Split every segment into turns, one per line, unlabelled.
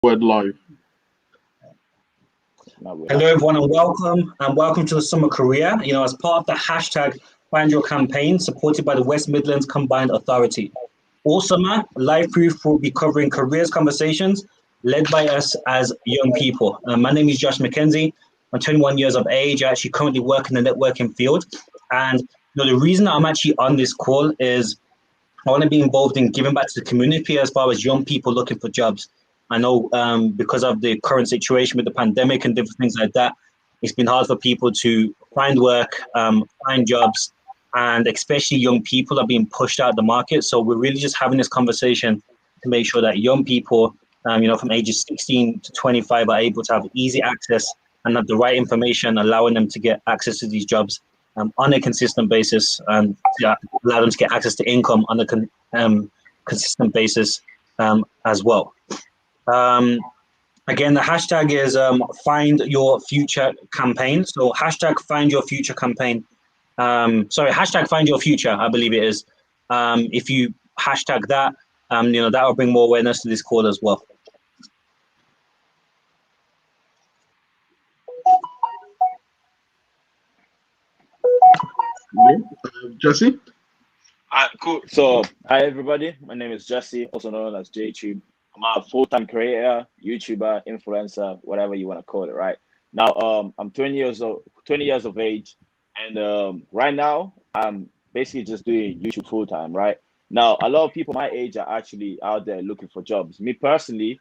Word live.
Hello, everyone, and welcome to the Summer Career. As part of the hashtag Find Your campaign, supported by the West Midlands Combined Authority. All summer, Lyfeproof will be covering careers conversations led by us as young people. My name is Josh McKenzie. I'm 21 years of age. I actually currently work in the networking field. And the reason I'm actually on this call is I want to be involved in giving back to the community as far as young people looking for jobs. I know because of the current situation with the pandemic and different things like that, it's been hard for people to find work, find jobs, and especially young people are being pushed out of the market. So we're really just having this conversation to make sure that young people, from ages 16 to 25 are able to have easy access and have the right information, allowing them to get access to these jobs on a consistent basis and allow them to get access to income on a consistent basis as well. Again, the hashtag is Find Your Future campaign. So hashtag Find Your Future campaign. Hashtag Find Your Future, I believe it is. If you hashtag that, that will bring more awareness to this call as well.
Jesse?
Cool. So, hi everybody. My name is Jesse, also known as JTube. I'm a full-time creator, YouTuber, influencer, whatever you want to call it. Right now, I'm 20 years of age, and right now I'm basically just doing YouTube full-time. Right now, a lot of people my age are actually out there looking for jobs. Me personally,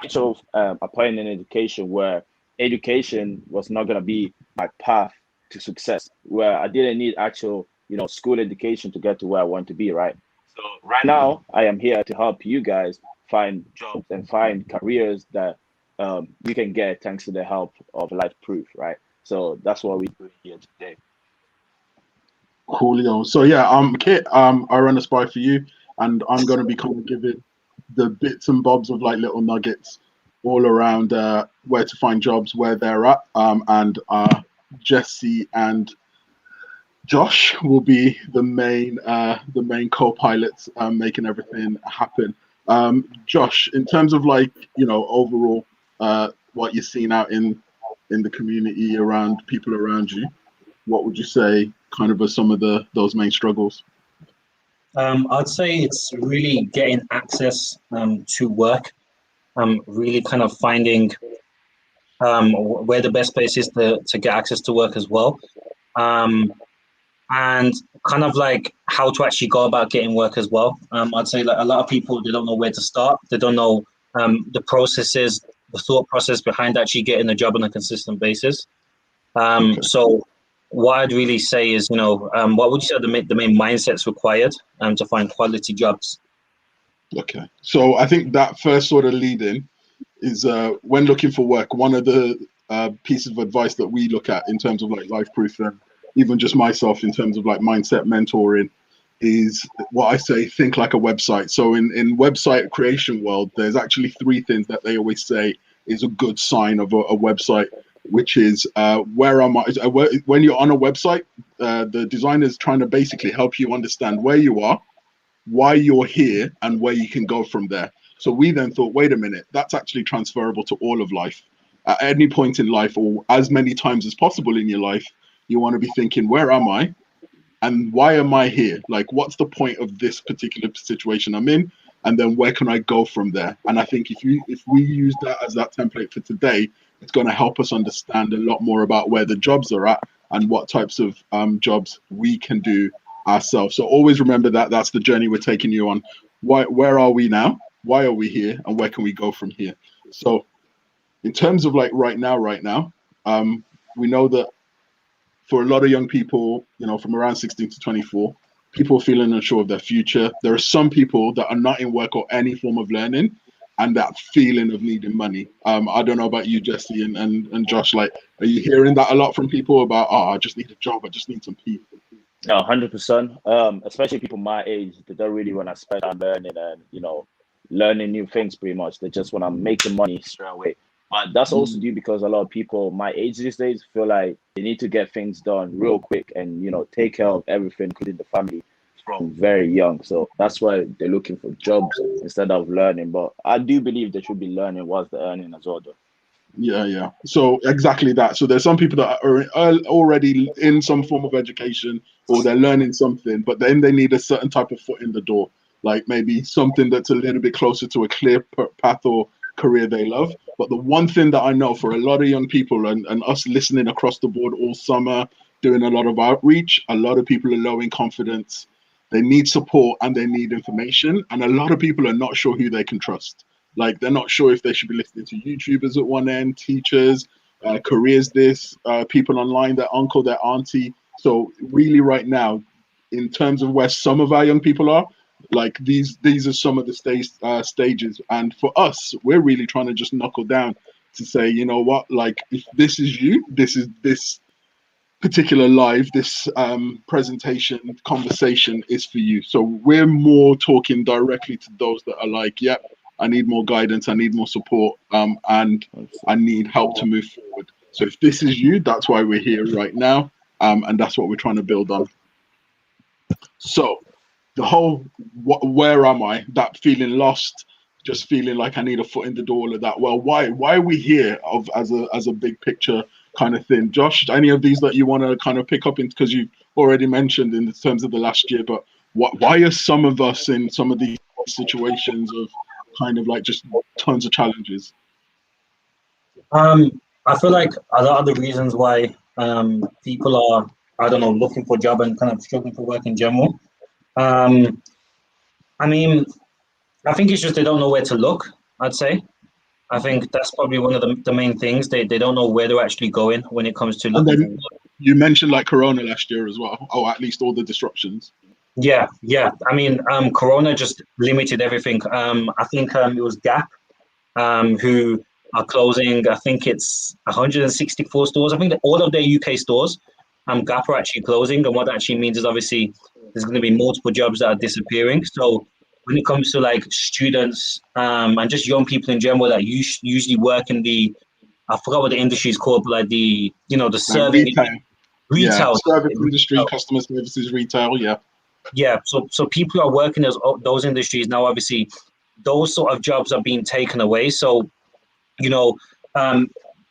I chose a point in education where education was not gonna be my path to success, where I didn't need actual school education to get to where I want to be. Right. So right now I am here to help you guys find jobs and find careers that you can get thanks to the help of Lyfeproof, right? So that's what we do here today.
Coolio. So yeah, Kit, I run a spy for you, and I'm gonna be kind of giving the bits and bobs of like little nuggets all around where to find jobs, where they're at, and Jesse and Josh will be the main co-pilots making everything happen. Josh, in terms of overall what you're seeing out in the community around people around you, what would you say kind of are some of those main struggles?
I'd say it's really getting access to work, really kind of finding where the best place is to get access to work as well. And kind of like how to actually go about getting work as well. I'd say like a lot of people, they don't know where to start. They don't know the processes, the thought process behind actually getting a job on a consistent basis. Okay. So what I'd really say is, what would you say are the main mindsets required to find quality jobs?
Okay. So I think that first sort of lead in is when looking for work, one of the pieces of advice that we look at in terms of like Lyfeproof and even just myself in terms of like mindset mentoring is what I say, think like a website. So in website creation world, there's actually three things that they always say is a good sign of a website, which is where am I? When you're on a website, the designer is trying to basically help you understand where you are, why you're here, and where you can go from there. So we then thought, wait a minute, that's actually transferable to all of life. At any point in life, or as many times as possible in your life, you want to be thinking, where am I? And why am I here? Like, what's the point of this particular situation I'm in? And then where can I go from there? And I think if we use that as that template for today, it's going to help us understand a lot more about where the jobs are at and what types of jobs we can do ourselves. So always remember that that's the journey we're taking you on. Where are we now? Why are we here? And where can we go from here? So in terms of like right now, we know that for a lot of young people, from around 16 to 24, people feeling unsure of their future. There are some people that are not in work or any form of learning, and that feeling of needing money. I don't know about you, Jesse and Josh. Like, are you hearing that a lot from people about, I just need a job, I just need some peace?
No, 100%. Especially people my age, they don't really want to spend time learning and learning new things. Pretty much, they just want to make the money straight away. But that's also due because a lot of people my age these days feel like they need to get things done real quick and take care of everything, including the family, from very young. So that's why they're looking for jobs instead of learning. But I do believe they should be learning whilst they're earning as well, though.
Yeah. So exactly that. So there's some people that are already in some form of education, or they're learning something, but then they need a certain type of foot in the door, like maybe something that's a little bit closer to a clear path or career they love. But the one thing that I know for a lot of young people, and us listening across the board all summer, doing a lot of outreach, a lot of people are low in confidence. They need support and they need information. And a lot of people are not sure who they can trust. Like, they're not sure if they should be listening to YouTubers at one end, teachers, careers people online, their uncle, their auntie. So really right now, in terms of where some of our young people are, like these are some of the stages. And for us, we're really trying to just knuckle down to say, you know what, like, if this is you, this is this particular live, this presentation conversation is for you. So we're more talking directly to those that are like, yep, I need more guidance, I need more support, and I need help to move forward. So if this is you, that's why we're here right now, and that's what we're trying to build on. So the whole where am I, that feeling lost, just feeling like I need a foot in the door, all of that. Well, why are we here as a big picture kind of thing? Josh, any of these that you want to kind of pick up in, because you already mentioned in terms of the last year, but why are some of us in some of these situations of kind of like just tons of challenges?
I feel like a lot of the reasons why people are, I don't know, looking for a job and kind of struggling for work in general. I mean, I think it's just they don't know where to look, I'd say. I think that's probably one of the main things. They don't know where they're actually going when it comes to looking for work.
You mentioned like Corona last year as well, or at least all the disruptions.
Yeah. I mean, Corona just limited everything. I think it was Gap, who are closing. I think it's 164 stores. I think that all of their UK stores, Gap are actually closing. And what that actually means is obviously there's going to be multiple jobs that are disappearing. So when it comes to like students and just young people in general that usually work in I forgot what the industry is called, but like the serving
retail, service industry,
retail.
customer services, retail,
Yeah, so people are working those industries now. Obviously, those sort of jobs are being taken away. So,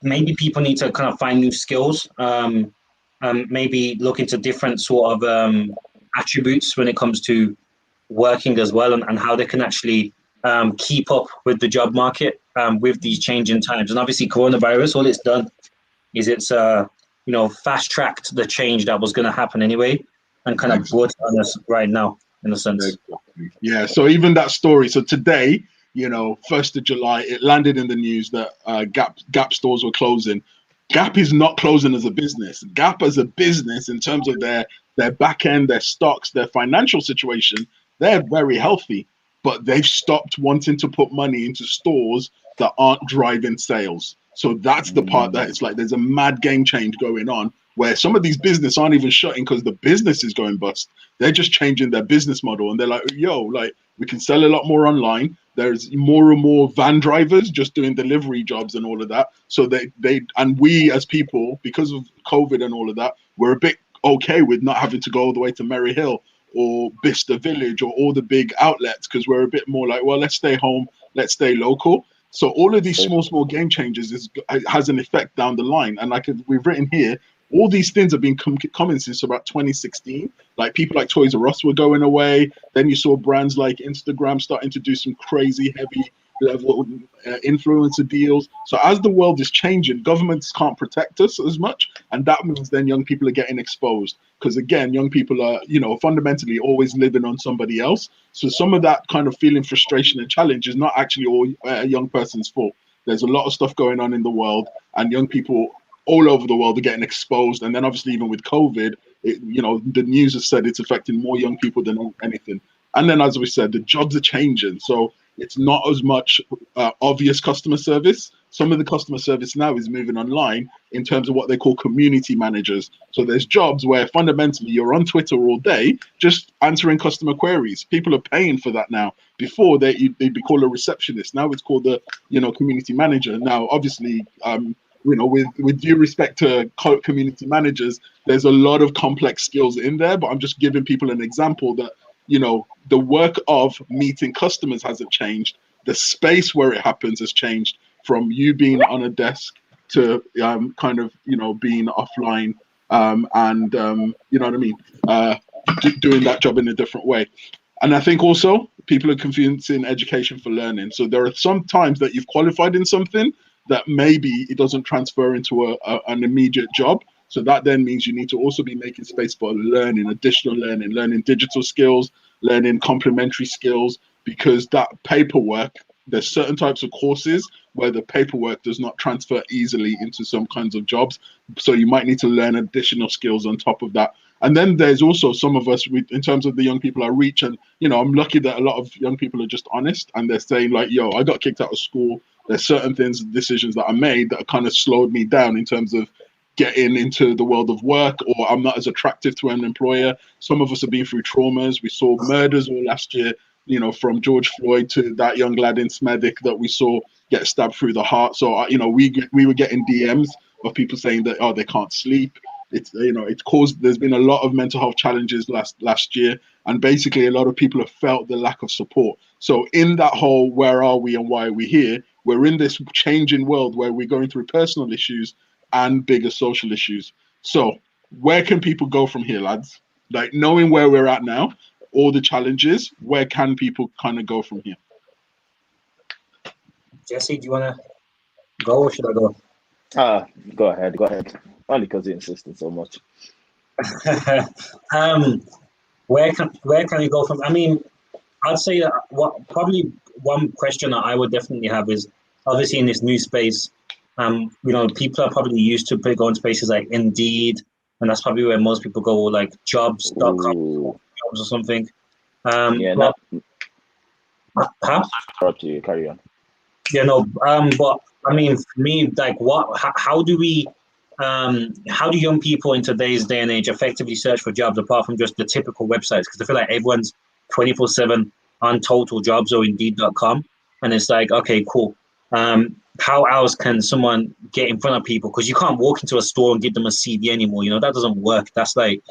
maybe people need to kind of find new skills. Maybe look into different sort of attributes when it comes to working as well, and how they can actually keep up with the job market with these changing times. And obviously, coronavirus, all it's done is it's fast tracked the change that was going to happen anyway, and kind of brought it on us right now, in a sense.
Exactly. Yeah. So even that story. So today, 1st of July, it landed in the news that Gap stores were closing. Gap is not closing as a business. Gap as a business, in terms of their back end, their stocks, their financial situation, they're very healthy, but they've stopped wanting to put money into stores that aren't driving sales. So that's the part that it's like there's a mad game change going on, where some of these business aren't even shutting because the business is going bust. They're just changing their business model, and they're like, we can sell a lot more online. There's more and more van drivers just doing delivery jobs and all of that. So we as people, because of COVID and all of that, we're a bit okay with not having to go all the way to Merry Hill or Bicester Village or all the big outlets, because we're a bit more like, well, let's stay home, let's stay local. So all of these small game changes has an effect down the line. And like we've written here, all these things have been coming since about 2016. Like people like Toys R Us were going away. Then you saw brands like Instagram starting to do some crazy heavy level influencer deals. So as the world is changing, governments can't protect us as much. And that means then young people are getting exposed. Because again, young people are, fundamentally always living on somebody else. So some of that kind of feeling frustration and challenge is not actually all a young person's fault. There's a lot of stuff going on in the world, and young people all over the world are getting exposed. And then obviously even with COVID, the news has said it's affecting more young people than anything. And then, as we said, the jobs are changing. So it's not as much obvious customer service. Some of the customer service now is moving online in terms of what they call community managers. So there's jobs where fundamentally you're on Twitter all day just answering customer queries. People are paying for that now. Before they'd be called a receptionist. Now it's called the community manager. Now, obviously, with due respect to community managers, there's a lot of complex skills in there, but I'm just giving people an example that you know, the work of meeting customers hasn't changed. The space where it happens has changed from you being on a desk to kind of, you know, being offline and you know what I mean, doing that job in a different way. And I think also people are confusing education for learning. So there are some times that you've qualified in something that maybe it doesn't transfer into an immediate job. So that then means you need to also be making space for learning, additional learning, learning digital skills, learning complementary skills, because that paperwork, there's certain types of courses where the paperwork does not transfer easily into some kinds of jobs. So you might need to learn additional skills on top of that. And then there's also some of us, in terms of the young people I reach, and, you know, I'm lucky that a lot of young people are just honest and they're saying like, yo, I got kicked out of school. There's certain things, decisions that I made that kind of slowed me down in terms of getting into the world of work, or I'm not as attractive to an employer. Some of us have been through traumas. We saw murders all last year, you know, from George Floyd to that young lad in Smethwick that we saw get stabbed through the heart. So, you know, we were getting DMs of people saying that, oh, they can't sleep. It's, you know, it's caused, there's been a lot of mental health challenges last year. And basically a lot of people have felt the lack of support. So in that whole, where are we and why are we here? We're in this changing world where we're going through personal issues and bigger social issues. So where can people go from here, lads? Like, knowing where we're at now, all the challenges, where can people kind of go from here?
Jesse, do you want to go or should I go?
Go ahead. Only because you insisted so much.
Where can you go from? I mean, I'd say that probably one question that I would definitely have is, obviously in this new space, you know, people are probably used to going to spaces like Indeed, and that's probably where most people go, like jobs.com, jobs or something.
Huh? Carry on.
Yeah, no, but I mean, for me, like, how do young people in today's day and age effectively search for jobs apart from just the typical websites? Because I feel like everyone's 24/7 on Total Jobs or Indeed.com, and it's like, okay, cool. How else can someone get in front of people? Because you can't walk into a store and give them a CV anymore. You know, that doesn't work. That's like,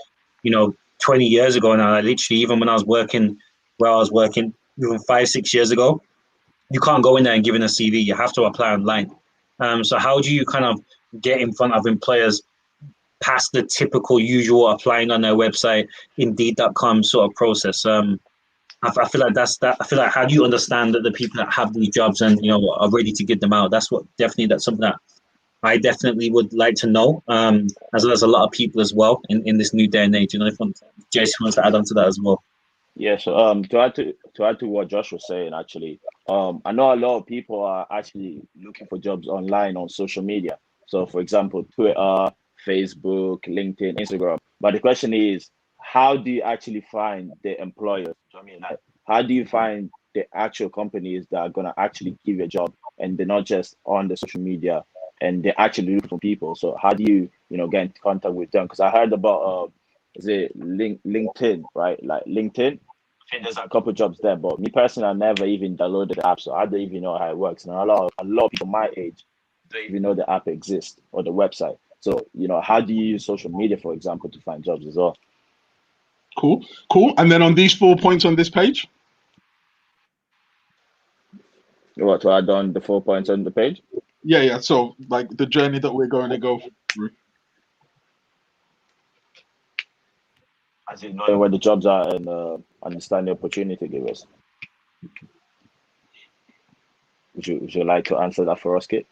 you know, 20 years ago now. Like, literally, even when I was working where I was working, even 5-6 years ago, you can't go in there and give in a CV. You have to apply online. So how do you kind of get in front of employers past the typical usual applying on their website, Indeed.com sort of process? I feel like I feel like, how do you understand that the people that have these jobs and, you know, are ready to get them out? That's something that I definitely would like to know, as well as a lot of people as well in this new day and age. You know, if Jason wants to add on to that as well.
Yeah, so to add to what Josh was saying, actually, I know a lot of people are actually looking for jobs online on social media. So, for example, Twitter, Facebook, LinkedIn, Instagram. But the question is, how do you actually find the employers? I mean, like, how do you find the actual companies that are gonna actually give you a job, and they're not just on the social media and they're actually looking for people? So how do you, you know, get in contact with them? Because I heard about is it LinkedIn, right? Like LinkedIn, I think there's a couple of jobs there, but me personally, I never even downloaded the app, so I don't even know how it works. And a lot of people my age don't even know the app exists or the website. So, you know, how do you use social media, for example, to find jobs as well?
Cool. And then on these 4 points on this page?
What, to add on the 4 points on the page?
Yeah. So, like, the journey that we're going to go through.
As in knowing where the jobs are and understand the opportunity givers. Would you like to answer that for us, Kit?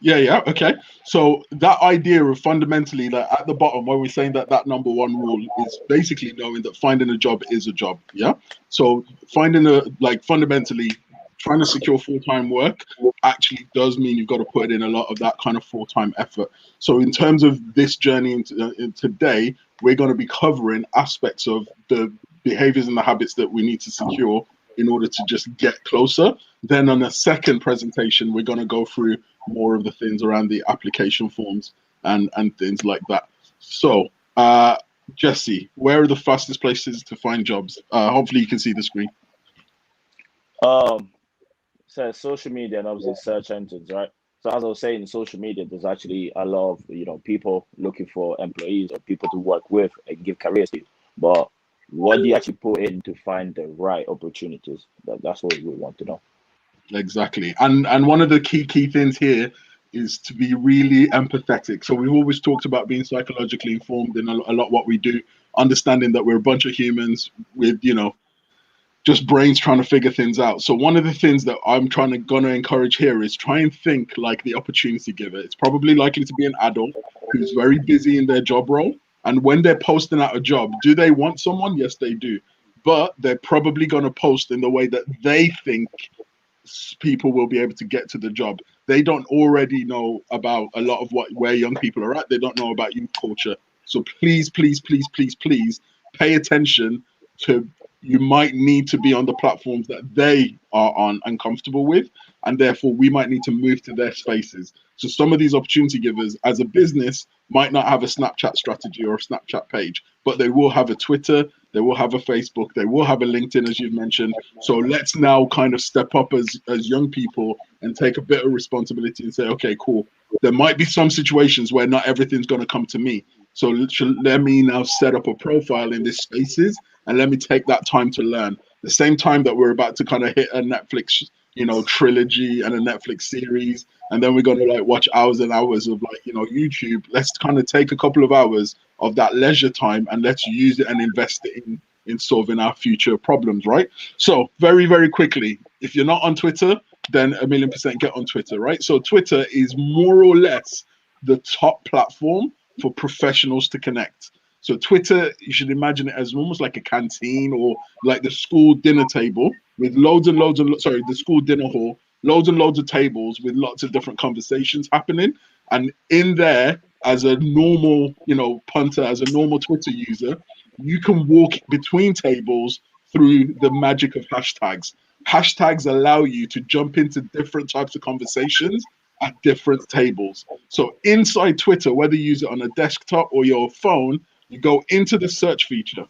Yeah. Okay. So that idea of fundamentally, like, at the bottom where we're saying that number one rule is basically knowing that finding a job is a job. Yeah. So fundamentally trying to secure full-time work actually does mean you've got to put in a lot of that kind of full-time effort. So in terms of this journey today, we're going to be covering aspects of the behaviors and the habits that we need to secure in order to just get closer. Then on a second presentation, we're going to go through more of the things around the application forms and things like that. So, Jesse, where are the fastest places to find jobs? Hopefully you can see the screen.
So social media and obviously search engines, right? So as I was saying, in social media, there's actually a lot of, you know, people looking for employees or people to work with and give careers to. But what do you actually put in to find the right opportunities? That's what we want to know.
Exactly. And one of the key things here is to be really empathetic. So we've always talked about being psychologically informed in a lot what we do, understanding that we're a bunch of humans with, just brains trying to figure things out. So one of the things that I'm gonna encourage here is try and think like the opportunity giver. It's probably likely to be an adult who's very busy in their job role. And when they're posting out a job, do they want someone? Yes, they do. But they're probably gonna post in the way that they think people will be able to get to the job. They don't already know about a lot of where young people are at. They don't know about youth culture. So please, please, please, please, please pay attention to, you might need to be on the platforms that they are on and comfortable with, and therefore we might need to move to their spaces. So some of these opportunity givers as a business might not have a Snapchat strategy or a Snapchat page, but they will have a Twitter, they will have a Facebook, they will have a LinkedIn, as you've mentioned. So let's now kind of step up as young people and take a bit of responsibility and say, okay, cool. There might be some situations where not everything's going to come to me. So let me now set up a profile in these spaces and let me take that time to learn. The same time that we're about to kind of hit a Netflix, trilogy and a Netflix series, and then we're going to watch hours and hours of YouTube. Let's kind of take a couple of hours of that leisure time and let's use it and invest it in solving our future problems, right? So very, very quickly, if you're not on Twitter, then 1,000,000% get on Twitter, right? So Twitter is more or less the top platform for professionals to connect. So Twitter, you should imagine it as almost like a canteen or like the school dinner table with the school dinner hall, loads and loads of tables with lots of different conversations happening. And in there, as a normal, punter, as a normal Twitter user, you can walk between tables through the magic of hashtags. Hashtags allow you to jump into different types of conversations at different tables. So inside Twitter, whether you use it on a desktop or your phone, you go into the search feature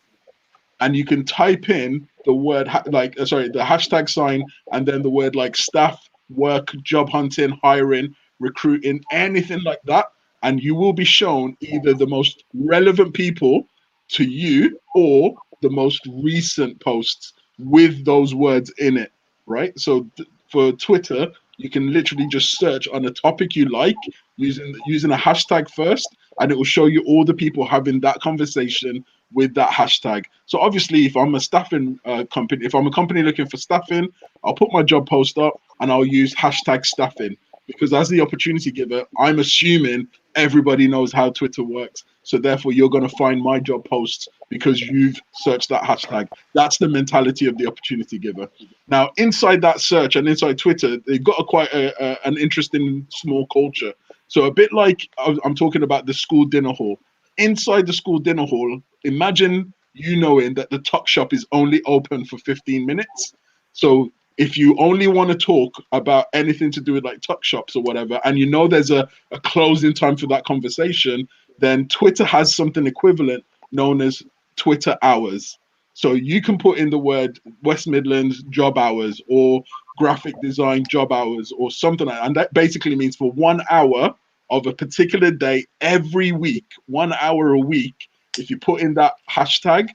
and you can type in the word the hashtag sign and then the word like staff, work, job hunting, hiring, recruiting, anything like that. And you will be shown either the most relevant people to you or the most recent posts with those words in it, right? So for Twitter, you can literally just search on a topic you like using a hashtag first, and it will show you all the people having that conversation with that hashtag. So obviously, if I'm a staffing company, if I'm a company looking for staffing, I'll put my job post up and I'll use hashtag staffing, because as the opportunity giver, I'm assuming everybody knows how Twitter works. So therefore, you're going to find my job posts because you've searched that hashtag. That's the mentality of the opportunity giver. Now, inside that search and inside Twitter, they've got quite an interesting small culture. So a bit like I'm talking about the school dinner hall. Inside the school dinner hall, imagine knowing that the tuck shop is only open for 15 minutes. So if you only want to talk about anything to do with like tuck shops or whatever, and there's a closing time for that conversation, then Twitter has something equivalent known as Twitter hours. So you can put in the word West Midlands job hours or graphic design job hours or something like that. And that basically means for 1 hour of a particular day every week, 1 hour a week, if you put in that hashtag,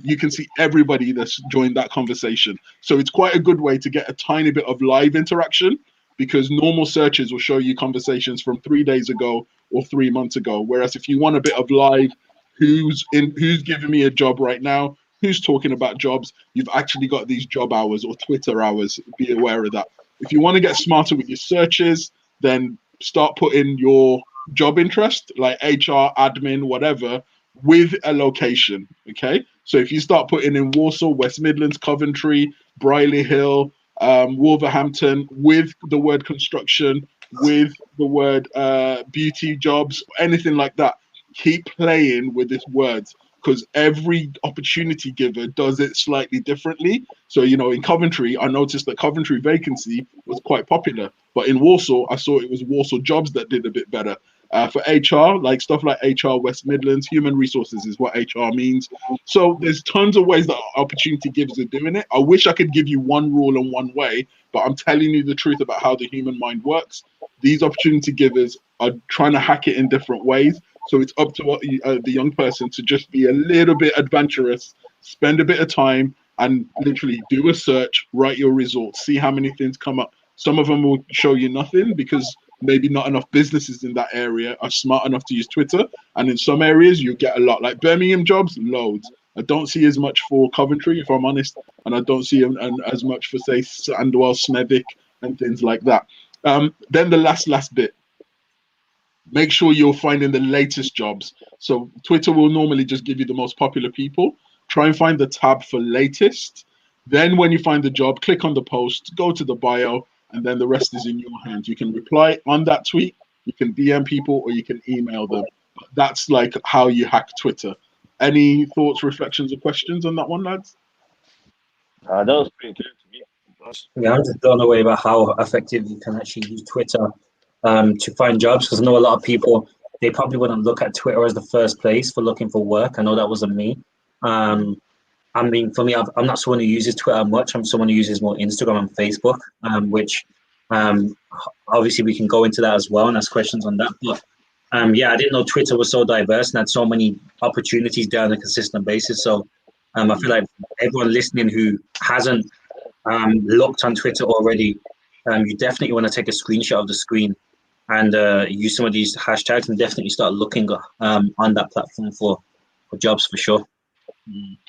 you can see everybody that's joined that conversation. So it's quite a good way to get a tiny bit of live interaction, because normal searches will show you conversations from 3 days ago or 3 months ago. Whereas if you want a bit of live, who's giving me a job right now, who's talking about jobs, you've actually got these job hours or Twitter hours. Be aware of that. If you want to get smarter with your searches, then start putting your job interest, like HR, admin, whatever, with a location. Okay. So if you start putting in Warsaw, West Midlands, Coventry, Brierley Hill, Wolverhampton, with the word construction, with the word beauty jobs, anything like that, keep playing with these words, because every opportunity giver does it slightly differently. So, in Coventry, I noticed that Coventry vacancy was quite popular, but in Warsaw, I saw it was Warsaw jobs that did a bit better. For HR, like stuff like HR West Midlands, human resources is what HR means. So there's tons of ways that opportunity givers are doing it. I wish I could give you one rule and one way, but I'm telling you the truth about how the human mind works. These opportunity givers are trying to hack it in different ways. So it's up to the young person to just be a little bit adventurous, spend a bit of time and literally do a search, write your results, see how many things come up. Some of them will show you nothing because maybe not enough businesses in that area are smart enough to use Twitter. And in some areas, you get a lot. Like Birmingham jobs, loads. I don't see as much for Coventry, if I'm honest, and I don't see as much for, say, Sandwell, Smethwick, and things like that. Then the last bit. Make sure you're finding the latest jobs. So Twitter will normally just give you the most popular people. Try and find the tab for latest. Then when you find the job, click on the post, go to the bio, and then the rest is in your hands. You can reply on that tweet, you can DM people, or you can email them. That's like how you hack Twitter. Any thoughts, reflections, or questions on that one, lads?
That was pretty clear to me.
Yeah, I'm just blown away about how effective you can actually use Twitter to find jobs, because I know a lot of people, they probably wouldn't look at Twitter as the first place for looking for work. I know that wasn't me. I mean, for me, I'm not someone who uses Twitter much. I'm someone who uses more Instagram and Facebook, which obviously we can go into that as well and ask questions on that. But yeah, I didn't know Twitter was so diverse and had so many opportunities there on a consistent basis. So I feel like everyone listening who hasn't looked on Twitter already, you definitely want to take a screenshot of the screen and use some of these hashtags and definitely start looking on that platform for jobs for sure.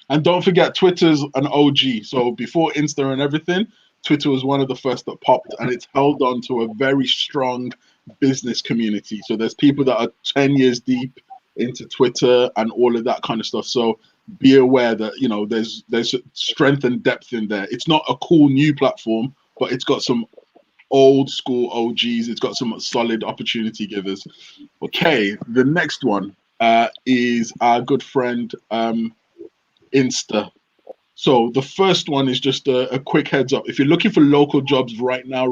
And don't forget, Twitter's an OG. So before Insta and everything, Twitter was one of the first that popped, and it's held on to a very strong business community. So there's people that are 10 years deep into Twitter and all of that kind of stuff. So be aware that, you know, there's strength and depth in there. It's not a cool new platform, but it's got some old school OGs. It's got some solid opportunity givers. Okay, the next one is our good friend Insta. So the first one is just a quick heads up. If you're looking for local jobs right now,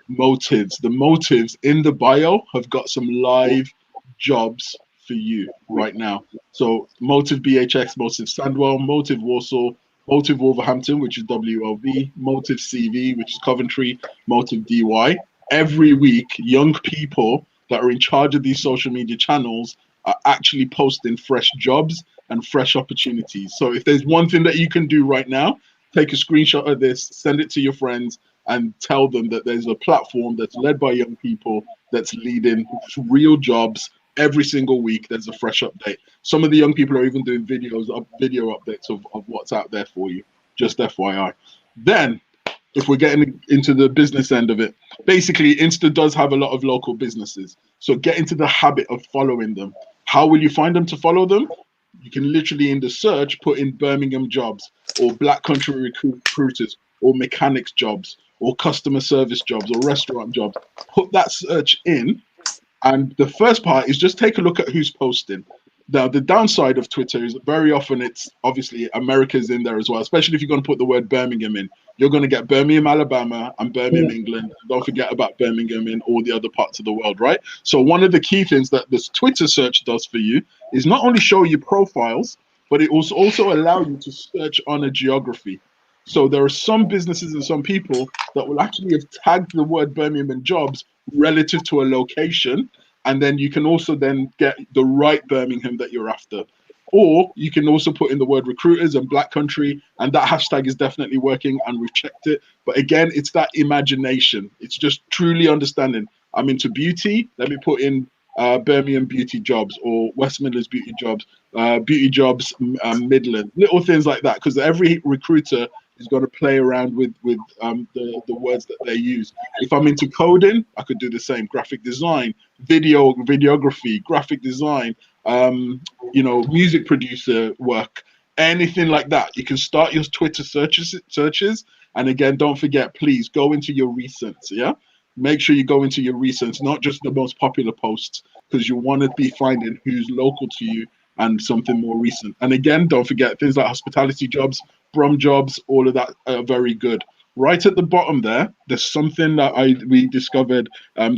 Motives. The Motives in the bio have got some live jobs for you right now. So Motive BHX, Motive Sandwell, Motive Warsaw, Motive Wolverhampton, which is WLV, Motive CV, which is Coventry, Motive DY. Every week, young people that are in charge of these social media channels are actually posting fresh jobs and fresh opportunities. So if there's one thing that you can do right now, take a screenshot of this, send it to your friends, and tell them that there's a platform that's led by young people that's leading real jobs. Every single week there's a fresh update. Some of the young people are even doing video updates of what's out there for you, just FYI. Then if we're getting into the business end of it, basically Insta does have a lot of local businesses, so get into the habit of following them. How will you find them to follow them? You can literally in the search put in Birmingham jobs or Black Country recruiters or mechanics jobs or customer service jobs or restaurant jobs. Put that search in, and the first part is just take a look at who's posting. Now, the downside of Twitter is very often it's obviously America's in there as well, especially if you're going to put the word Birmingham in. You're going to get Birmingham, Alabama, and Birmingham, England. Don't forget about Birmingham in all the other parts of the world, right? So one of the key things that this Twitter search does for you is not only show you profiles, but it also allow you to search on a geography. So there are some businesses and some people that will actually have tagged the word Birmingham jobs relative to a location, and then you can also then get the right Birmingham that you're after. Or you can also put in the word recruiters and Black Country, and that hashtag is definitely working, and we've checked it. But again, it's that imagination. It's just truly understanding. I'm into beauty. Let me put in Birmingham beauty jobs or West Midlands beauty jobs Midland, little things like that, because every recruiter is going to play around with the words that they use. If I'm into coding, I could do the same. Graphic design, videography, graphic design, music producer work, anything like that. You can start your Twitter searches. And again, don't forget, please go into your recents. Yeah, make sure you go into your recents, not just the most popular posts, because you want to be finding who's local to you and something more recent. And again, don't forget things like hospitality jobs, Brum jobs, all of that are very good. Right at the bottom there's something that we discovered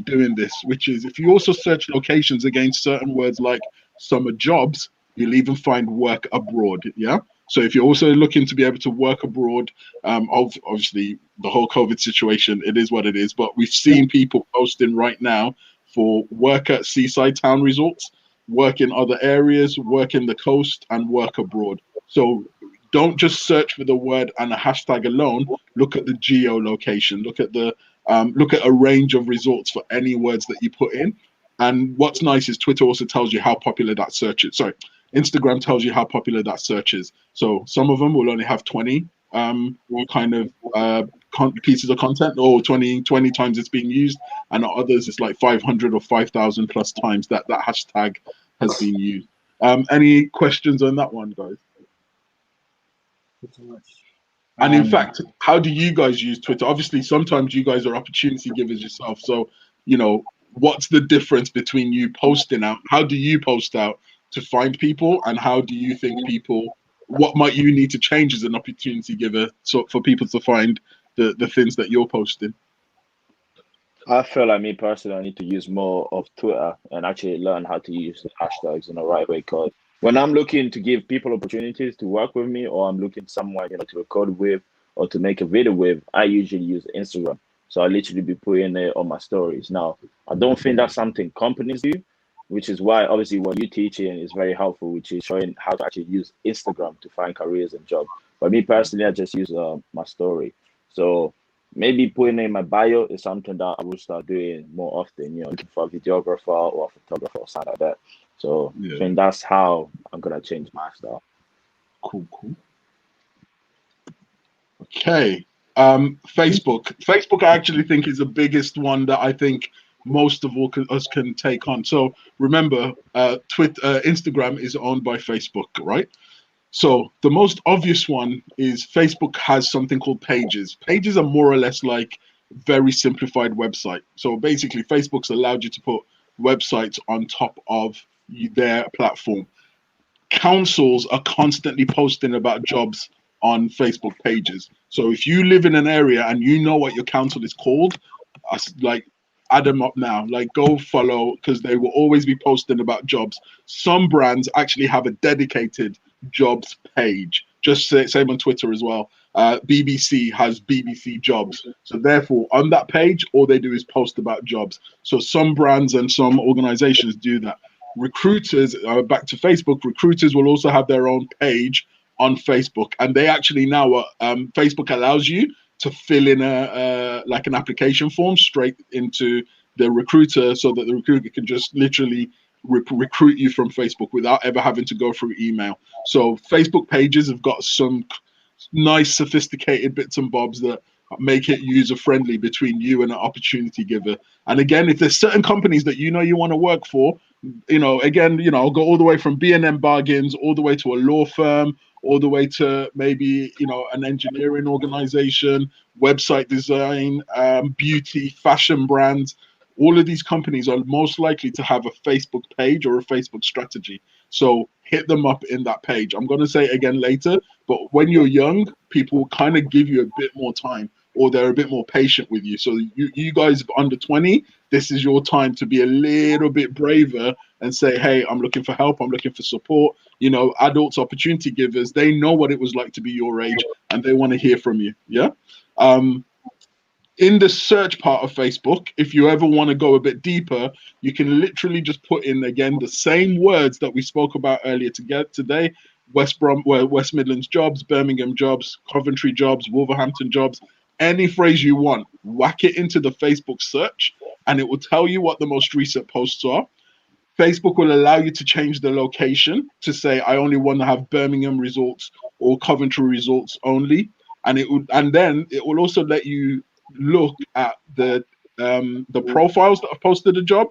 doing this, which is if you also search locations against certain words like summer jobs, you'll even find work abroad. Yeah. So if you're also looking to be able to work abroad, obviously the whole COVID situation, it is what it is. But we've seen people posting right now for work at seaside town resorts, work in other areas, work in the coast, and work abroad. So don't just search for the word and a hashtag alone. Look at the geolocation. Look at a range of results for any words that you put in. And what's nice is Twitter also tells you how popular that search is. Sorry, Instagram tells you how popular that search is. So some of them will only have 20 pieces of content, or 20 times it's being used, and others it's like 500 or 5,000 plus times that hashtag has been used. Any questions on that one, guys? And in fact, how do you guys use Twitter? Obviously, sometimes you guys are opportunity givers yourself. So, what's the difference between you posting out? How do you post out to find people? And how do you think what might you need to change as an opportunity giver so for people to find the things that you're posting?
I feel like, me personally, I need to use more of Twitter and actually learn how to use the hashtags in the right way. Because when I'm looking to give people opportunities to work with me, or I'm looking somewhere, to record with or to make a video with, I usually use Instagram. So I literally be putting it on my stories. Now, I don't think that's something companies do, which is why obviously what you're teaching is very helpful, which is showing how to actually use Instagram to find careers and jobs. But me personally, I just use my story. So maybe putting in my bio is something that I will start doing more often, looking for a videographer or a photographer or something like that. So I think that's how I'm going to change my style.
Cool. Okay. Facebook, I actually think is the biggest one that I think most of us can take on. So remember, Instagram is owned by Facebook, right? So the most obvious one is Facebook has something called pages. Pages are more or less like very simplified website. So basically, Facebook's allowed you to put websites on top of their platform. Councils are constantly posting about jobs on Facebook pages. So if you live in an area and you know what your council is called, like add them up now, like go follow, because they will always be posting about jobs. Some brands actually have a dedicated jobs page, just same on Twitter as well. BBC has BBC jobs, so therefore on that page all they do is post about jobs. So some brands and some organizations do that. Recruiters, back to Facebook, recruiters will also have their own page on Facebook, and they actually now Facebook allows you to fill in like an application form straight into the recruiter, so that the recruiter can just literally recruit you from Facebook without ever having to go through email. So Facebook pages have got some nice sophisticated bits and bobs that make it user friendly between you and an opportunity giver. And again, if there's certain companies that you want to work for, I'll go all the way from B&M Bargains all the way to a law firm, all the way to maybe an engineering organization, website design, beauty, fashion brands. All of these companies are most likely to have a Facebook page or a Facebook strategy. So hit them up in that page. I'm going to say it again later, but when you're young, people kind of give you a bit more time, or they're a bit more patient with you. So you guys under 20, this is your time to be a little bit braver and say, hey, I'm looking for help. I'm looking for support. Adults, opportunity givers, they know what it was like to be your age, and they want to hear from you. Yeah. In the search part of Facebook, if you ever want to go a bit deeper, you can literally just put in, again, the same words that we spoke about earlier today: West Midlands jobs, Birmingham jobs, Coventry jobs, Wolverhampton jobs, any phrase you want, whack it into the Facebook search, and it will tell you what the most recent posts are. Facebook will allow you to change the location to say, I only want to have Birmingham results or Coventry results only. And then it will also let you look at the profiles that have posted a job,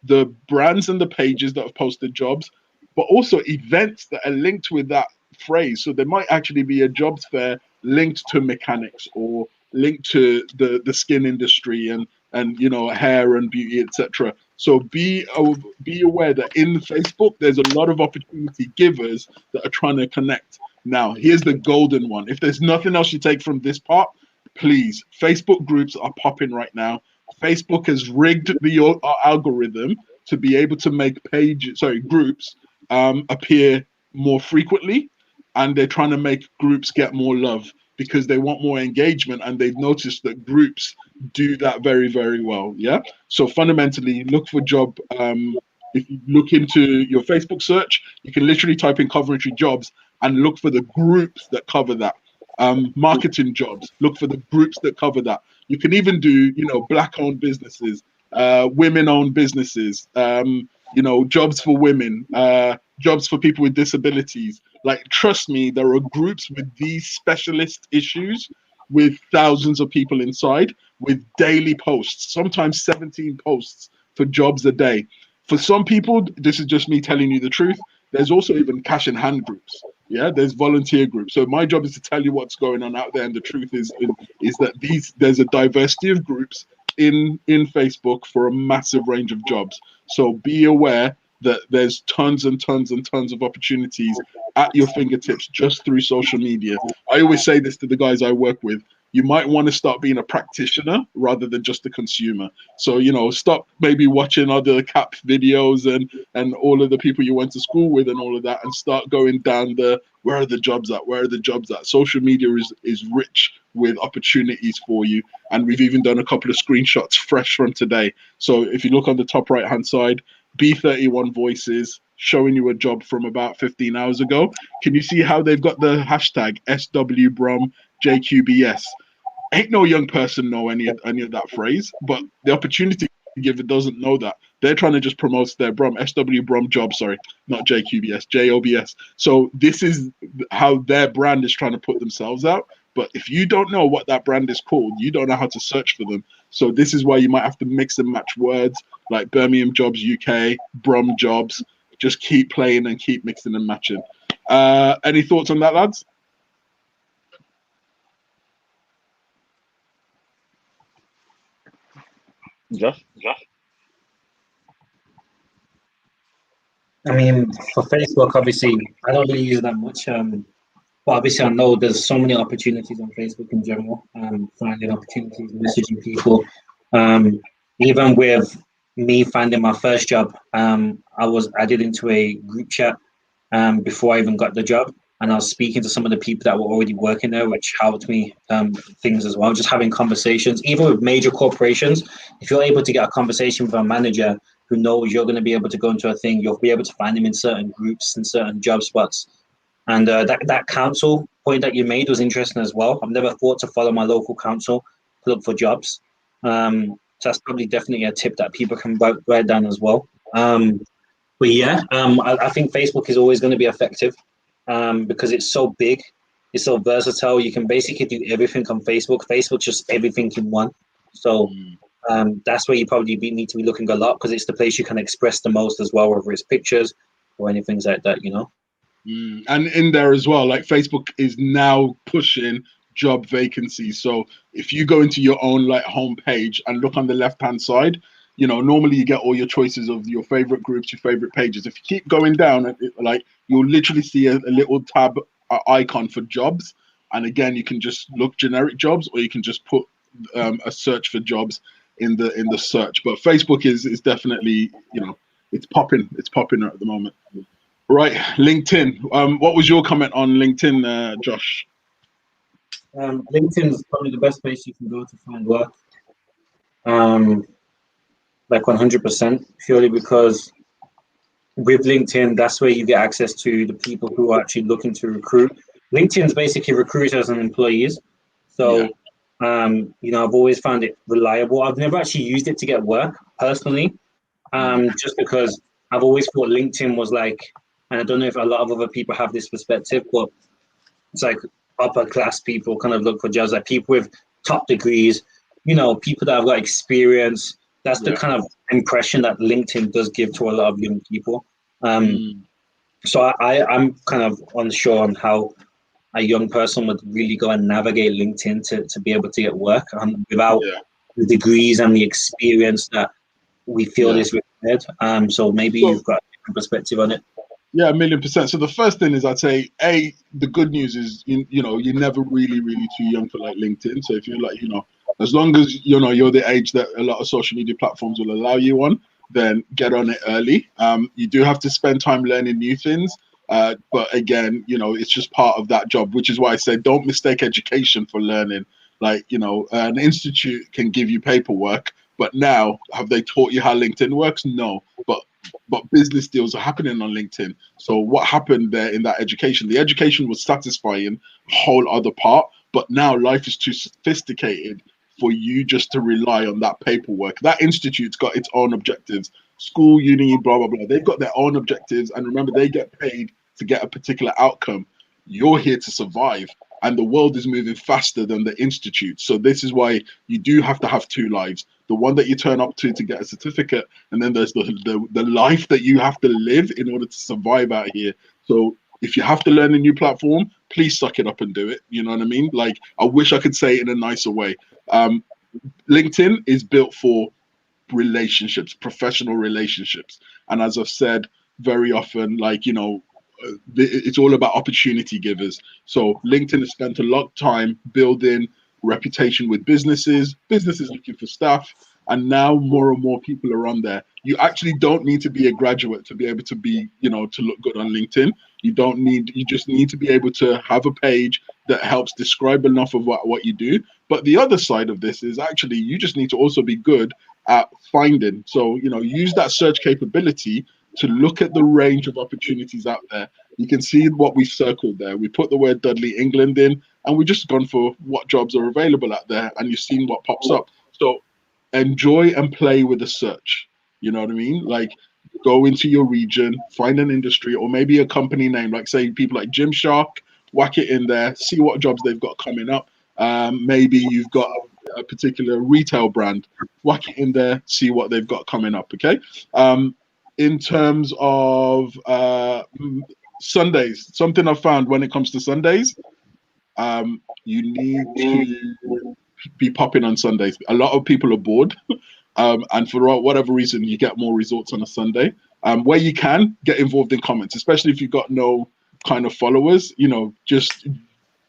the brands and the pages that have posted jobs, but also events that are linked with that phrase. So there might actually be a jobs fair linked to mechanics, or linked to the skin industry and hair and beauty, etc. So be aware that in Facebook there's a lot of opportunity givers that are trying to connect. Now here's the golden one. If there's nothing else you take from this part, please, Facebook groups are popping right now. Facebook has rigged the algorithm to be able to make groups appear more frequently, and they're trying to make groups get more love because they want more engagement, and they've noticed that groups do that very, very well. Yeah. So fundamentally, look for job. If you look into your Facebook search, you can literally type in Coventry jobs, and look for the groups that cover that. Marketing jobs, look for the groups that cover that. You can even do, black-owned businesses, women-owned businesses, jobs for women, jobs for people with disabilities. Like, trust me, there are groups with these specialist issues with thousands of people inside, with daily posts, sometimes 17 posts for jobs a day. For some people, this is just me telling you the truth. There's also even cash in hand groups. Yeah, there's volunteer groups. So my job is to tell you what's going on out there, and the truth is that there's a diversity of groups in Facebook for a massive range of jobs. So be aware that there's tons and tons and tons of opportunities at your fingertips just through social media. I always say this to the guys I work with. You might want to start being a practitioner rather than just a consumer. So, stop maybe watching other CAP videos and all of the people you went to school with and all of that, and start going down where are the jobs at? Where are the jobs at? Social media is rich with opportunities for you. And we've even done a couple of screenshots fresh from today. So if you look on the top right-hand side, B31 Voices showing you a job from about 15 hours ago. Can you see how they've got the hashtag SWBromJQBS? Ain't no young person know any of that phrase, but the opportunity giver doesn't know that. They're trying to just promote their SW Brom job, sorry, not JQBS, JOBS. So this is how their brand is trying to put themselves out. But if you don't know what that brand is called, you don't know how to search for them. So this is why you might have to mix and match words like Birmingham Jobs UK, Brom Jobs. Just keep playing and keep mixing and matching. Any thoughts on that, lads?
Josh?
I mean, for Facebook, obviously, I don't really use it that much. But obviously, I know there's so many opportunities on Facebook in general. Finding opportunities, messaging people. Even with me finding my first job, I was added into a group chat before I even got the job, and I was speaking to some of the people that were already working there, which helped me things as well. Just having conversations, even with major corporations. If you're able to get a conversation with a manager who knows you're going to be able to go into a thing, you'll be able to find them in certain groups and certain job spots. And that council point that you made was interesting as well. I've never thought to follow my local council to look for jobs. So that's probably definitely a tip that people can write down as well. But yeah, I think Facebook is always going to be effective because it's so big, it's so versatile. You can basically do everything on Facebook. Facebook's just everything in one. So that's where you probably need to be looking a lot, because it's the place you can express the most as well, whether it's pictures or anything like that,
And in there as well, like Facebook is now pushing job vacancies. So if you go into your own homepage and look on the left-hand side, normally you get all your choices of your favorite groups, your favorite pages. If you keep going down, you'll literally see a little tab icon for jobs. And again, you can just look generic jobs, or you can just put a search for jobs in the search. But Facebook is definitely, it's popping at the moment. Right, LinkedIn. What was your comment on LinkedIn, Josh?
LinkedIn is probably the best place you can go to find work. 100%, purely because with LinkedIn, that's where you get access to the people who are actually looking to recruit. LinkedIn is basically recruiters and employees. So, I've always found it reliable. I've never actually used it to get work personally, just because I've always thought LinkedIn was and I don't know if a lot of other people have this perspective, but it's like upper class people kind of look for jobs, like people with top degrees, people that have got experience. That's the kind of impression that LinkedIn does give to a lot of young people. So I'm kind of unsure on how a young person would really go and navigate LinkedIn to be able to get work without the degrees and the experience that we feel is required. So maybe you've got a different perspective on it.
Yeah, 1,000,000%. So the first thing is, I'd say, the good news is, you're never really, really too young for LinkedIn. So if you're as long as, you're the age that a lot of social media platforms will allow you on, then get on it early. You do have to spend time learning new things. But again, it's just part of that job, which is why I say don't mistake education for learning. An institute can give you paperwork, but now have they taught you how LinkedIn works? No. But but business deals are happening on LinkedIn. So what happened there in that education? The education was satisfying a whole other part, but now life is too sophisticated for you just to rely on that paperwork. That institute's got its own objectives. School, uni, blah, blah, blah. They've got their own objectives. And remember, they get paid to get a particular outcome. You're here to survive. And the world is moving faster than the institute. So this is why you do have to have two lives. The one that you turn up to get a certificate, and then there's the life that you have to live in order to survive out here. So if you have to learn a new platform, please suck it up and do it. You know what I mean? Like, I wish I could say it in a nicer way. LinkedIn is built for relationships, professional relationships. And as I've said very often, like, you know, it's all about opportunity givers. So LinkedIn has spent a lot of time building reputation with businesses looking for staff, and now more and more people are on there. You actually don't need to be a graduate to be able to be, you know, to look good on LinkedIn. You just need to be able to have a page that helps describe enough of what you do. But the other side of this is actually you just need to also be good at finding. So, you know, use that search capability to look at the range of opportunities out there. You can see what we've circled there. We put the word Dudley, England in, and we've just gone for what jobs are available out there, and you've seen what pops up. So enjoy and play with the search. You know what I mean? Like, go into your region, find an industry or maybe a company name, like say people like Gymshark, whack it in there, see what jobs they've got coming up. Maybe you've got a particular retail brand, whack it in there, see what they've got coming up, okay? In terms of Sundays, something I've found when it comes to Sundays, you need to be popping on Sundays. A lot of people are bored, and for whatever reason, you get more results on a Sunday. Where you can, get involved in comments, especially if you've got no kind of followers. You know, just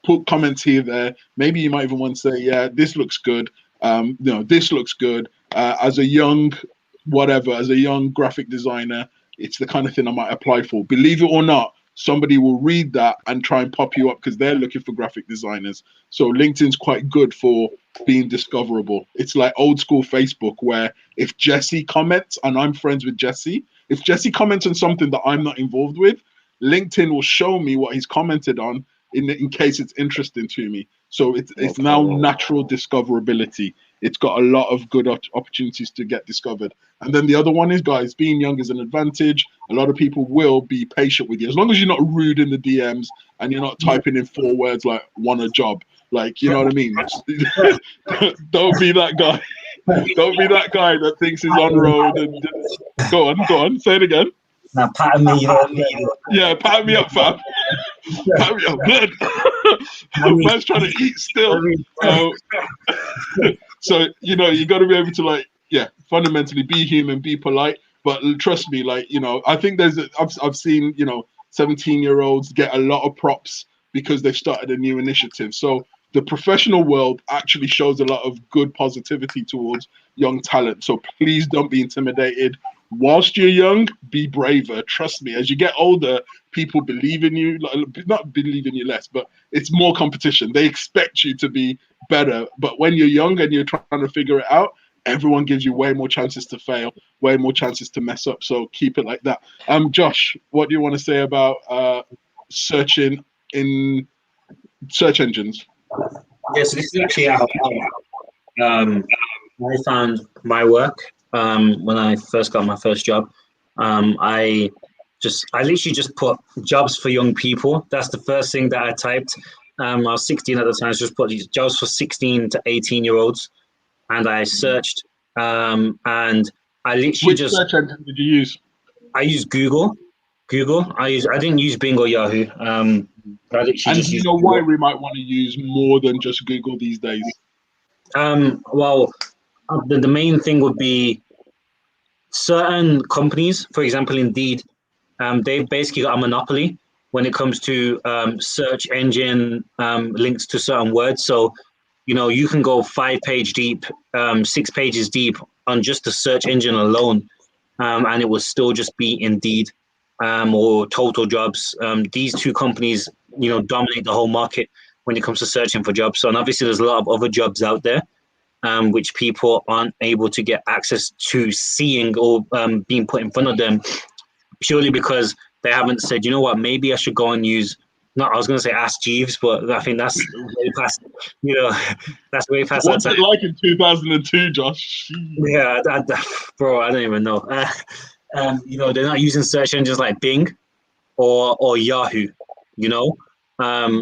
put comments here, there. Maybe you might even want to say, yeah, this looks good. You know, this looks good. As a young graphic designer, it's the kind of thing I might apply for. Believe it or not, somebody will read that and try and pop you up because they're looking for graphic designers. So LinkedIn's quite good for being discoverable. It's like old school Facebook, where if Jesse comments and I'm friends with Jesse, if Jesse comments on something that I'm not involved with, LinkedIn will show me what he's commented on in case it's interesting to me. So it's now natural discoverability. It's got a lot of good opportunities to get discovered. And then the other one is, guys, being young is an advantage. A lot of people will be patient with you as long as you're not rude in the DMs and you're not typing in 4 words like "want a job." Like, you know what I mean? Don't be that guy. Don't be that guy that thinks he's on road. And go on, say it again.
Now, pat me, you know.
Yeah, pat me up, fam. Pat me up, good. Man's trying to eat still. So, you know, you got to be able to, like, yeah, fundamentally be human, be polite. But trust me, like, you know, I think I've seen, you know, 17-year-olds get a lot of props because they've started a new initiative. So the professional world actually shows a lot of good positivity towards young talent. So please don't be intimidated. Whilst you're young, be braver. Trust me, as you get older, people believe in you, not believe in you less, but it's more competition. They expect you to be better. But when you're young and you're trying to figure it out, everyone gives you way more chances to fail, way more chances to mess up. So keep it like that. Josh, what do you want to say about searching in search engines?
Yes, this is actually how I found my work. When I first got my first job, I literally just put jobs for young people. That's the first thing that I typed. I was 16 at the time. I just put these jobs for 16 to 18-year-olds, and I searched. And I literally
Which search engine did you use?
I used Google. I didn't use Bing or Yahoo.
And do you know why we might want to use more than just Google these days?
Well, the main thing would be certain companies, for example, Indeed, they've basically got a monopoly when it comes to search engine links to certain words. So, you know, you can go 5-page deep, 6 pages deep on just the search engine alone, and it will still just be Indeed or Total Jobs. These two companies, you know, dominate the whole market when it comes to searching for jobs. So, and obviously, there's a lot of other jobs out there. which people aren't able to get access to seeing or being put in front of them, purely because they haven't said, you know what, maybe I should go and use. I was going to say Ask Jeeves, but I think that's way past, that's way past
What's
that
it
time.
like in 2002, Josh?
Yeah, bro, I don't even know. They're not using search engines like Bing or Yahoo,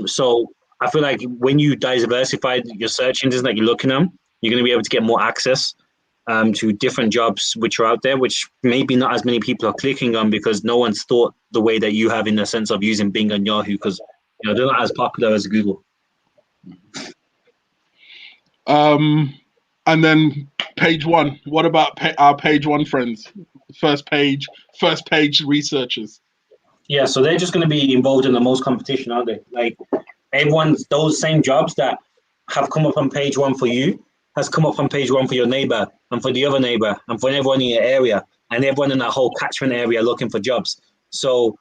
So I feel like when you diversify your search engines that you're looking at, you're going to be able to get more access to different jobs which are out there, which maybe not as many people are clicking on because no one's thought the way that you have in the sense of using Bing and Yahoo, because they're not as popular as Google.
And then page one. What about our page one friends? First page researchers.
Yeah, so they're just going to be involved in the most competition, aren't they? Like everyone's those same jobs that have come up on page one for you has come up on page one for your neighbor and for the other neighbor and for everyone in your area and everyone in that whole catchment area looking for jobs. So,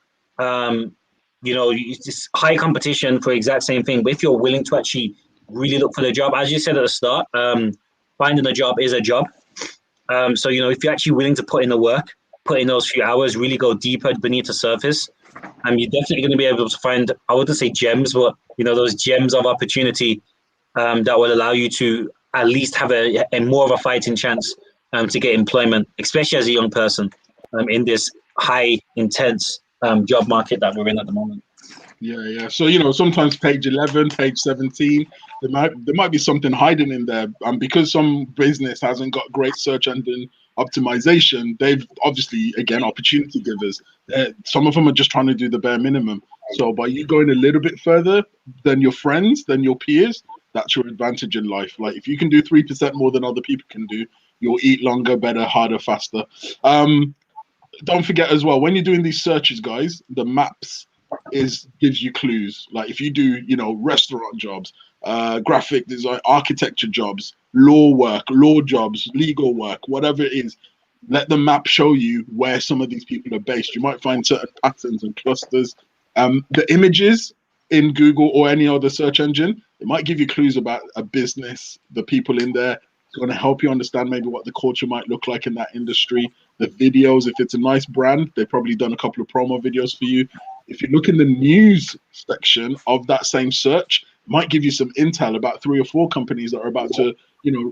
it's high competition for exact same thing. But if you're willing to actually really look for the job, as you said at the start, finding a job is a job. So, if you're actually willing to put in the work, put in those few hours, really go deeper beneath the surface, you're definitely going to be able to find, I wouldn't say gems, but, those gems of opportunity that will allow you to at least have a more of a fighting chance to get employment, especially as a young person in this high, intense job market that we're in at the moment.
Yeah. So, sometimes page 11, page 17, there might be something hiding in there. And because some business hasn't got great search engine optimization, they've obviously, again, opportunity givers. Some of them are just trying to do the bare minimum. So by you going a little bit further than your friends, than your peers, that's your advantage in life. Like if you can do 3% more than other people can do, you'll eat longer, better, harder, faster. Don't forget as well, when you're doing these searches, guys, the maps gives you clues. Like if you do, restaurant jobs, graphic design, architecture jobs, law jobs, legal work, whatever it is, let the map show you where some of these people are based. You might find certain patterns and clusters. The images in Google or any other search engine, it might give you clues about a business, the people in there. It's going to help you understand maybe what the culture might look like in that industry. The videos, if it's a nice brand, they've probably done a couple of promo videos for you. If you look in the news section of that same search, it might give you some intel about 3 or 4 companies that are about to,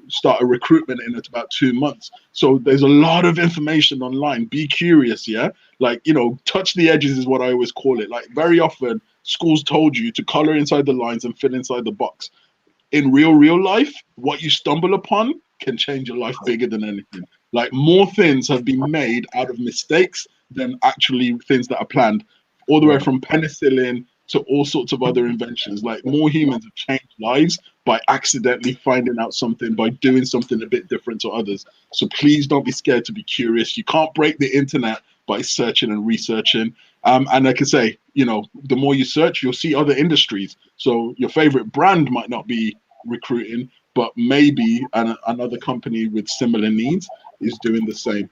start a recruitment in about 2 months. So there's a lot of information online. Be curious, yeah? Like, touch the edges is what I always call it. Like very often schools told you to color inside the lines and fill inside the box. In real life, what you stumble upon can change your life bigger than anything. Like more things have been made out of mistakes than actually things that are planned. All the way from penicillin to all sorts of other inventions. Like more humans have changed lives by accidentally finding out something, by doing something a bit different to others. So please don't be scared to be curious. You can't break the internet by searching and researching. And like I say, the more you search, you'll see other industries. So your favorite brand might not be recruiting, but maybe another company with similar needs is doing the same.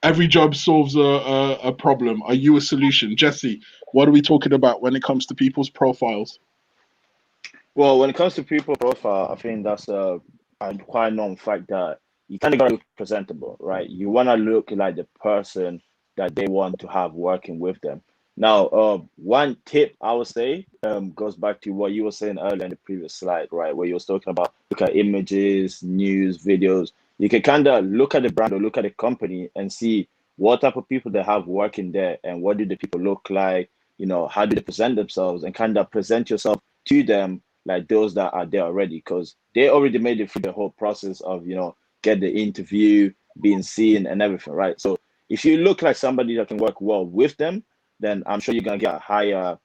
Every job solves a problem. Are you a solution? Jesse, what are we talking about when it comes to people's profiles?
Well, when it comes to people profile, I think that's a quite known fact that you kind of got to look presentable, right? You want to look like the person that they want to have working with them. Now, one tip I would say goes back to what you were saying earlier in the previous slide, right? Where you was talking about look at images, news, videos. You can kind of look at the brand or look at the company and see what type of people they have working there and what do the people look like, how do they present themselves, and kind of present yourself to them like those that are there already, because they already made it through the whole process of, get the interview, being seen and everything, right? So if you look like somebody that can work well with them, then I'm sure you're going to get a higher,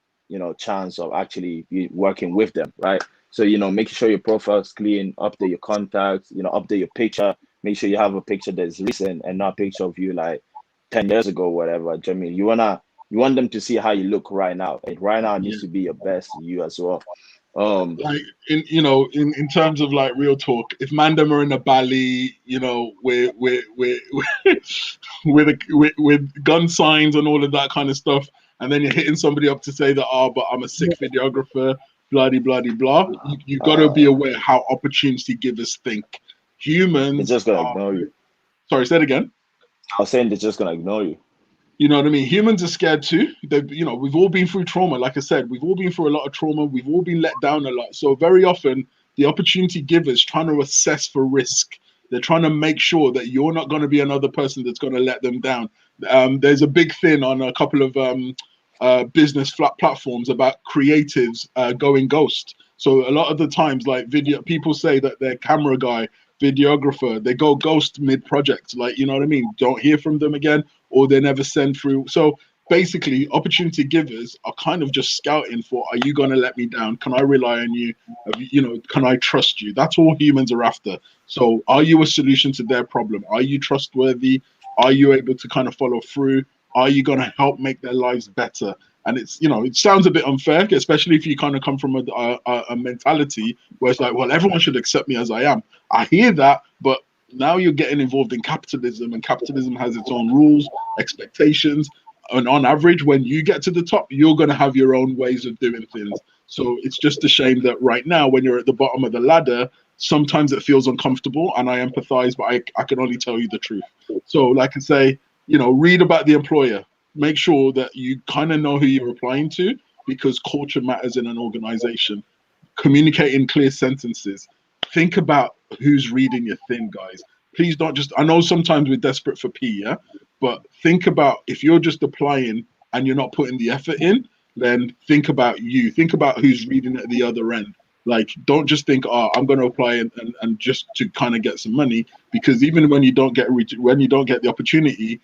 chance of actually working with them, right? So, making sure your profile's clean, update your contacts, update your picture, make sure you have a picture that's recent and not a picture of you like 10 years ago, whatever. Do you know what I mean? You want them to see how you look right now. And right now it needs to be your best you as well.
Like in terms of like real talk, if Mandem are in a Bali, with gun signs and all of that kind of stuff, and then you're hitting somebody up to say that, but I'm a sick videographer, blah, blah, blah. You got to be aware how opportunity givers think.
They're
Humans
just gonna
are,
ignore you.
sorry, say it again.
I was saying they're just gonna ignore you.
You know what I mean? Humans are scared too. We've all been through trauma. Like I said, we've all been through a lot of trauma. We've all been let down a lot. So very often, the opportunity givers trying to assess for risk. They're trying to make sure that you're not going to be another person that's going to let them down. There's a big thing on a couple of business platforms about creatives going ghost. So a lot of the times, like video, people say that their camera guy, videographer, they go ghost mid-project. Like, you know what I mean? Don't hear from them again, or they never send through. So basically, opportunity givers are kind of just scouting for, are you going to let me down? Can I rely on you? Can I trust you? That's all humans are after. So are you a solution to their problem? Are you trustworthy? Are you able to kind of follow through? Are you going to help make their lives better? And it's, it sounds a bit unfair, especially if you kind of come from a mentality where it's like, well, everyone should accept me as I am. I hear that, but now you're getting involved in capitalism, and capitalism has its own rules, expectations. And on average, when you get to the top, you're going to have your own ways of doing things. So it's just a shame that right now, when you're at the bottom of the ladder, sometimes it feels uncomfortable, and I empathize, but I can only tell you the truth. So like I say, read about the employer. Make sure that you kind of know who you're applying to, because culture matters in an organization. Communicate in clear sentences. Think about who's reading your thing, guys. Please don't just, I know sometimes we're desperate for P, yeah? But think about, if you're just applying and you're not putting the effort in, then think about you. Think about who's reading at the other end. Like, don't just think, oh, I'm going to apply and just to kind of get some money, because even when you don't get the opportunity,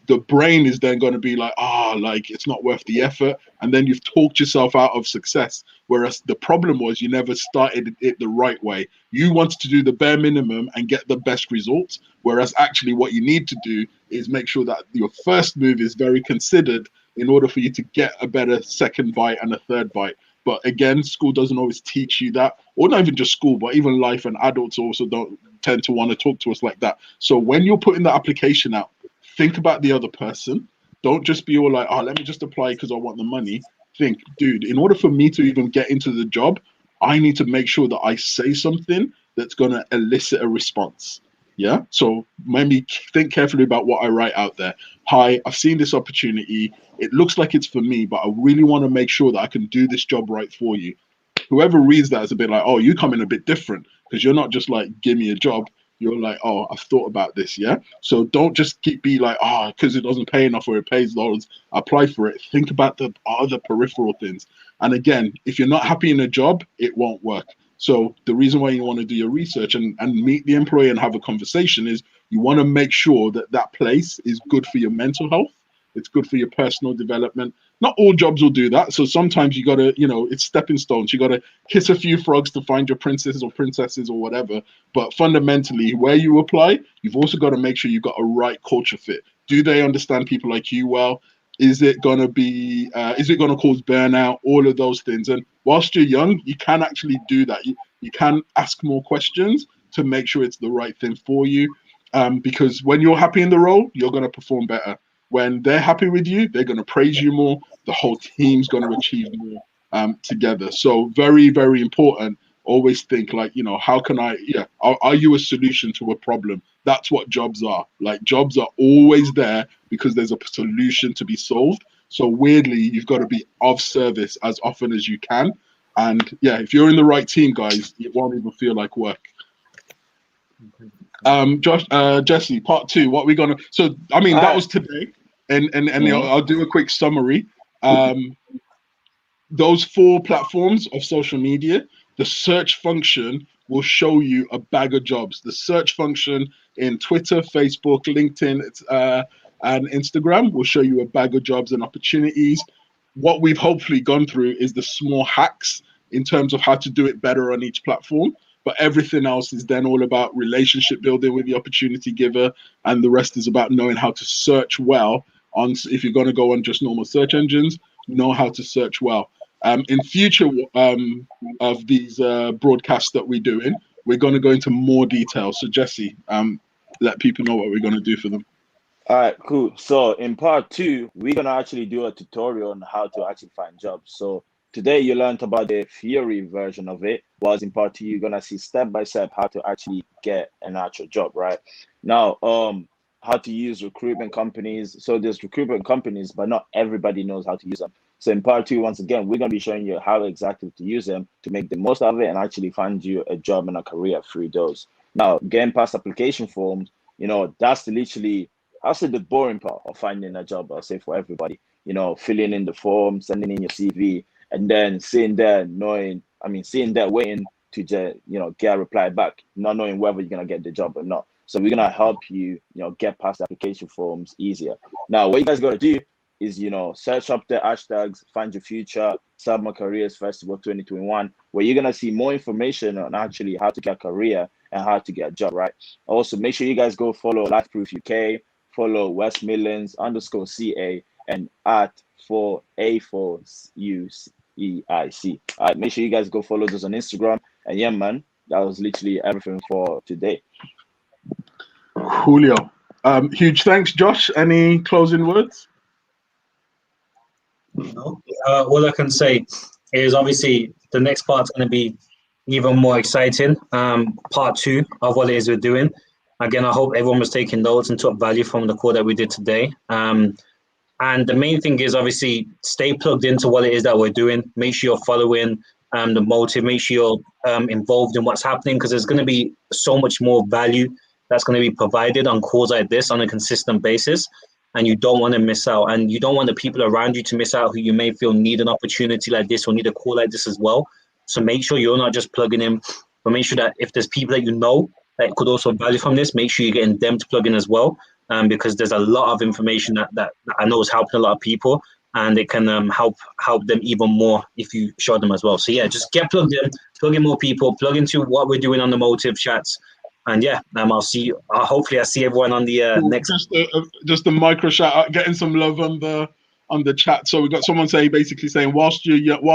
the brain is then going to be like, like it's not worth the effort, and then you've talked yourself out of success. Whereas the problem was you never started it the right way. You wanted to do the bare minimum and get the best results, whereas actually what you need to do is make sure that your first move is very considered in order for you to get a better second bite and a third bite. But again, school doesn't always teach you that, or not even just school, but even life, and adults also don't tend to want to talk to us like that. So when you're putting the application out, think about the other person. Don't just be all like, let me just apply because I want the money. Think, dude, in order for me to even get into the job, I need to make sure that I say something that's going to elicit a response. Yeah. So maybe think carefully about what I write out there. Hi, I've seen this opportunity. It looks like it's for me, but I really want to make sure that I can do this job right for you. Whoever reads that is a bit like, oh, you come in a bit different, because you're not just like, give me a job. You're like, oh, I've thought about this, yeah? So don't just be like, because it doesn't pay enough or it pays loads, apply for it. Think about the other peripheral things. And again, if you're not happy in a job, it won't work. So the reason why you want to do your research and meet the employer and have a conversation is you want to make sure that that place is good for your mental health. It's good for your personal development. Not all jobs will do that. So sometimes you got to, it's stepping stones. You got to kiss a few frogs to find your princesses or princesses or whatever. But fundamentally, where you apply, you've also got to make sure you've got a right culture fit. Do they understand people like you well? Is it going to cause burnout? All of those things. And whilst you're young, you can actually do that. You can ask more questions to make sure it's the right thing for you. Because when you're happy in the role, you're going to perform better. When they're happy with you, they're going to praise you more. The whole team's going to achieve more together. So very, very important. Always think like, how can are you a solution to a problem? That's what jobs are. Like, jobs are always there because there's a solution to be solved. So weirdly, you've got to be of service as often as you can. And yeah, if you're in the right team, guys, it won't even feel like work. Jesse, part two, what we gonna, so I mean, that was today, and I'll do a quick summary. Those 4 platforms of social media, the search function will show you a bag of jobs. The search function in Twitter, Facebook, LinkedIn, and Instagram will show you a bag of jobs and opportunities. What we've hopefully gone through is the small hacks in terms of how to do it better on each platform. But everything else is then all about relationship building with the opportunity giver, and the rest is about knowing how to search well. If you're going to go on just normal search engines, know how to search well. In future of these broadcasts that we're doing, we're going to go into more detail. So Jesse, let people know what we're going to do for them.
All right, cool. So in part 2, we're going to actually do a tutorial on how to actually find jobs. So today you learned about the theory version of it, whilst in part 2 you're gonna see step by step how to actually get an actual job, right? Now, how to use recruitment companies. So there's recruitment companies, but not everybody knows how to use them. So in part 2, once again, we're gonna be showing you how exactly to use them to make the most of it and actually find you a job and a career through those. Now, getting past application forms, you know, that's literally, I'll say, the boring part of finding a job, I'll say, for everybody. You know, filling in the form, sending in your CV, and then sitting there waiting to just, you know, get a reply back, not knowing whether you're gonna get the job or not. So we're gonna help you, you know, get past the application forms easier. Now, what you guys gotta do is, you know, search up the hashtags FindYourFuture, SummerCareersFestival2021, where you're gonna see more information on actually how to get a career and how to get a job, right? Also, make sure you guys go follow Lyfeproof UK, follow West Midlands _CA, and @4A4UEIC. All right, make sure you guys go follow us on Instagram. And yeah, man, that was literally everything for today.
Julio. Huge thanks, Josh. Any closing words?
No. All I can say is obviously the next part's going to be even more exciting. Part 2 of what it is we're doing. Again, I hope everyone was taking notes and took value from the call that we did today. And the main thing is obviously stay plugged into what it is that we're doing. Make sure you're following the motive. Make sure you're involved in what's happening, because there's going to be so much more value that's going to be provided on calls like this on a consistent basis. And you don't want to miss out. And you don't want the people around you to miss out who you may feel need an opportunity like this or need a call like this as well. So make sure you're not just plugging in, but make sure that if there's people that you know that could also value from this, make sure you're getting them to plug in as well. Because there's a lot of information that I know is helping a lot of people, and it can help them even more if you show them as well. So yeah, just get plugged in, plug in more people, plug into what we're doing on the motive chats, and yeah, I'll see you. Hopefully, I see everyone on the next.
Just a micro shout out, getting some love on the chat. So we got someone basically saying, while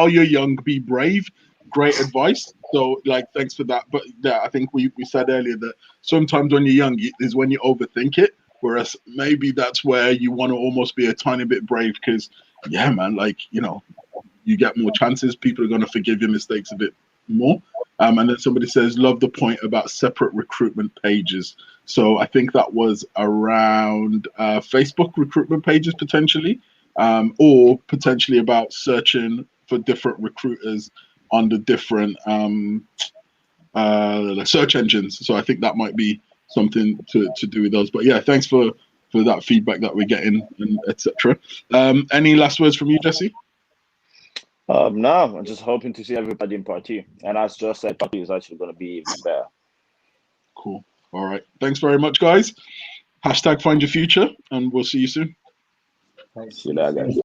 you're young, be brave. Great advice. So like, thanks for that. But yeah, I think we said earlier that sometimes when you're young is when you overthink it. Whereas maybe that's where you want to almost be a tiny bit brave, because, yeah, man, like, you know, you get more chances. People are going to forgive your mistakes a bit more. And then somebody says, love the point about separate recruitment pages. So I think that was around Facebook recruitment pages potentially, or potentially about searching for different recruiters on the different search engines. So I think that might be something to do with those. But yeah, thanks for that feedback that we're getting, and etc. Any last words from you, Jesse?
No, I'm just hoping to see everybody in part 2. And as Josh said, part 2 is actually going to be even better.
Cool. All right. Thanks very much, guys. #FindYourFuture, and we'll see you soon.
See you later, guys.